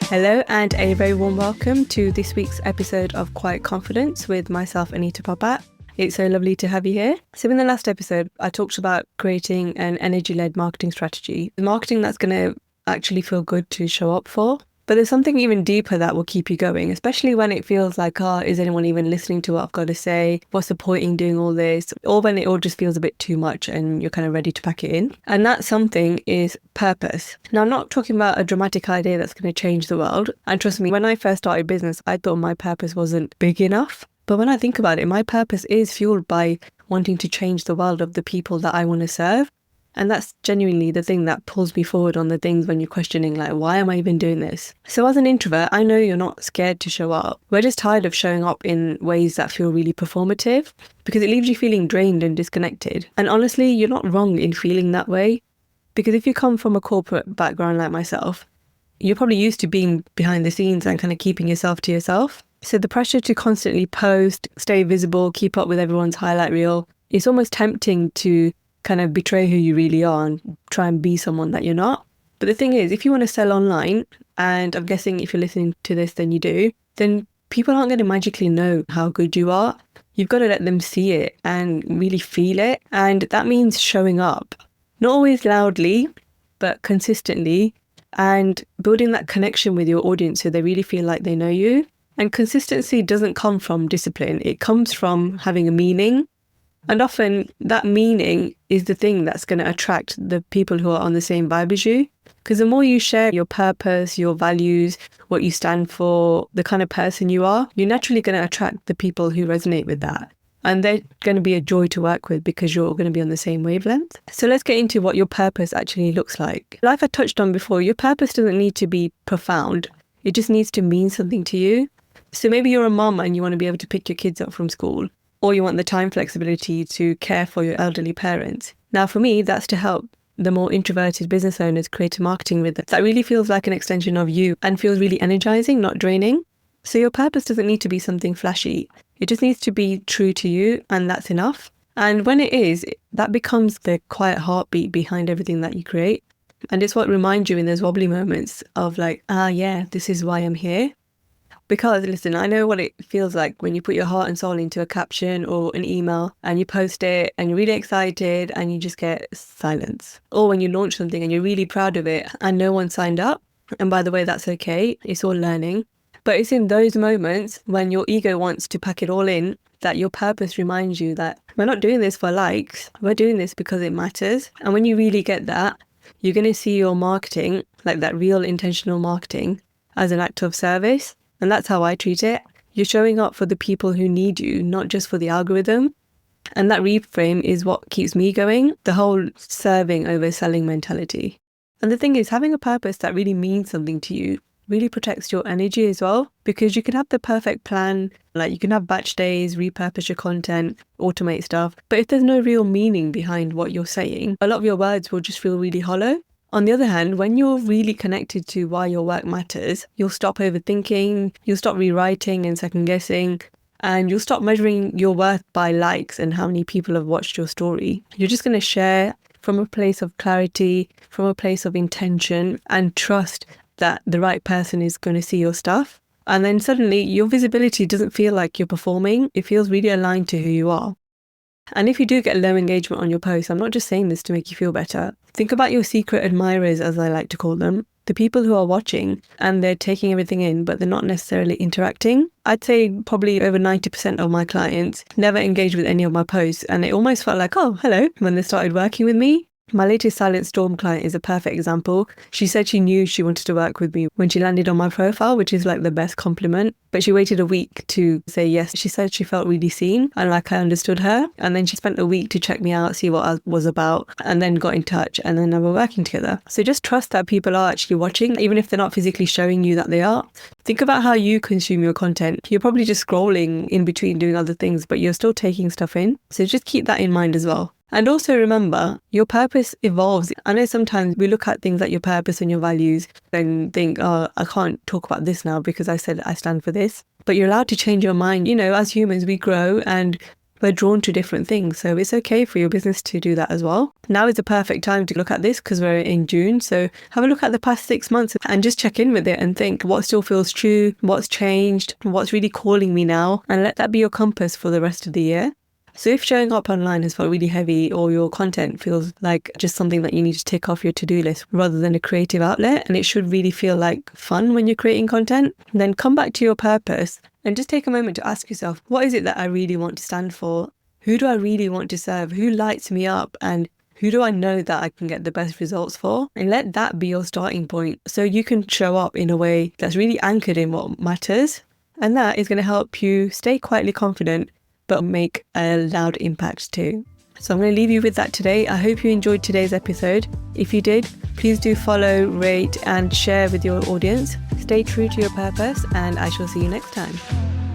Hello and a very warm welcome to this week's episode of Quiet Confidence with myself, Anita Popat. It's so lovely to have you here. So in the last episode, I talked about creating an energy-led marketing strategy. Marketing that's going to actually feel good to show up for. But there's something even deeper that will keep you going, especially when it feels like, is anyone even listening to what I've got to say? What's the point in doing all this? Or when it all just feels a bit too much and you're kind of ready to pack it in. And that something is purpose. Now, I'm not talking about a dramatic idea that's going to change the world. And trust me, when I first started business, I thought my purpose wasn't big enough. But when I think about it, my purpose is fueled by wanting to change the world of the people that I want to serve. And that's genuinely the thing that pulls me forward on the things when you're questioning, like, why am I even doing this? So as an introvert, I know you're not scared to show up. We're just tired of showing up in ways that feel really performative because it leaves you feeling drained and disconnected. And honestly, you're not wrong in feeling that way, because if you come from a corporate background like myself, you're probably used to being behind the scenes and kind of keeping yourself to yourself. So the pressure to constantly post, stay visible, keep up with everyone's highlight reel, it's almost tempting to kind of betray who you really are and try and be someone that you're not. But the thing is, if you want to sell online, and I'm guessing if you're listening to this, then you do, then people aren't going to magically know how good you are. You've got to let them see it and really feel it. And that means showing up, not always loudly, but consistently, and building that connection with your audience so they really feel like they know you. And consistency doesn't come from discipline. It comes from having a meaning. And often that meaning is the thing that's going to attract the people who are on the same vibe as you. Because the more you share your purpose, your values, what you stand for, the kind of person you are, you're naturally going to attract the people who resonate with that. And they're going to be a joy to work with because you're going to be on the same wavelength. So let's get into what your purpose actually looks like. Like I touched on before, your purpose doesn't need to be profound. It just needs to mean something to you. So maybe you're a mom and you want to be able to pick your kids up from school, or you want the time flexibility to care for your elderly parents. Now, for me, that's to help the more introverted business owners create a marketing rhythm that really feels like an extension of you and feels really energizing, not draining. So your purpose doesn't need to be something flashy. It just needs to be true to you, and that's enough. And when it is, that becomes the quiet heartbeat behind everything that you create. And it's what reminds you in those wobbly moments of like, yeah, this is why I'm here. Because listen, I know what it feels like when you put your heart and soul into a caption or an email and you post it and you're really excited and you just get silence. Or when you launch something and you're really proud of it and no one signed up. And by the way, that's okay. It's all learning. But it's in those moments when your ego wants to pack it all in that your purpose reminds you that we're not doing this for likes. We're doing this because it matters. And when you really get that, you're going to see your marketing, like that real intentional marketing, as an act of service. And that's how I treat it. You're showing up for the people who need you, not just for the algorithm. And that reframe is what keeps me going, the whole serving over selling mentality. And the thing is, having a purpose that really means something to you really protects your energy as well, because you can have the perfect plan, like you can have batch days, repurpose your content, automate stuff. But if there's no real meaning behind what you're saying, a lot of your words will just feel really hollow. On the other hand, when you're really connected to why your work matters, you'll stop overthinking, you'll stop rewriting and second guessing, and you'll stop measuring your worth by likes and how many people have watched your story. You're just going to share from a place of clarity, from a place of intention and trust that the right person is going to see your stuff. And then suddenly your visibility doesn't feel like you're performing. It feels really aligned to who you are. And if you do get low engagement on your posts, I'm not just saying this to make you feel better. Think about your secret admirers, as I like to call them, the people who are watching and they're taking everything in, but they're not necessarily interacting. I'd say probably over 90% of my clients never engage with any of my posts. And it almost felt like, oh, hello, when they started working with me. My latest Silent Storm client is a perfect example. She said she knew she wanted to work with me when she landed on my profile, which is like the best compliment. But she waited a week to say yes. She said she felt really seen and like I understood her. And then she spent a week to check me out, see what I was about, and then got in touch. And then we're working together. So just trust that people are actually watching, even if they're not physically showing you that they are. Think about how you consume your content. You're probably just scrolling in between doing other things, but you're still taking stuff in. So just keep that in mind as well. And also remember, your purpose evolves. I know sometimes we look at things like your purpose and your values and think, oh, I can't talk about this now because I said I stand for this. But you're allowed to change your mind. You know, as humans, we grow and we're drawn to different things. So it's okay for your business to do that as well. Now is the perfect time to look at this because we're in June. So have a look at the past 6 months and just check in with it and think what still feels true, what's changed, what's really calling me now, and let that be your compass for the rest of the year. So if showing up online has felt really heavy or your content feels like just something that you need to tick off your to-do list rather than a creative outlet, and it should really feel like fun when you're creating content, then come back to your purpose and just take a moment to ask yourself, what is it that I really want to stand for? Who do I really want to serve? Who lights me up? And who do I know that I can get the best results for? And let that be your starting point so you can show up in a way that's really anchored in what matters. And that is going to help you stay quietly confident but make a loud impact too. So I'm going to leave you with that today. I hope you enjoyed today's episode. If you did, please do follow, rate, and share with your audience. Stay true to your purpose, and I shall see you next time.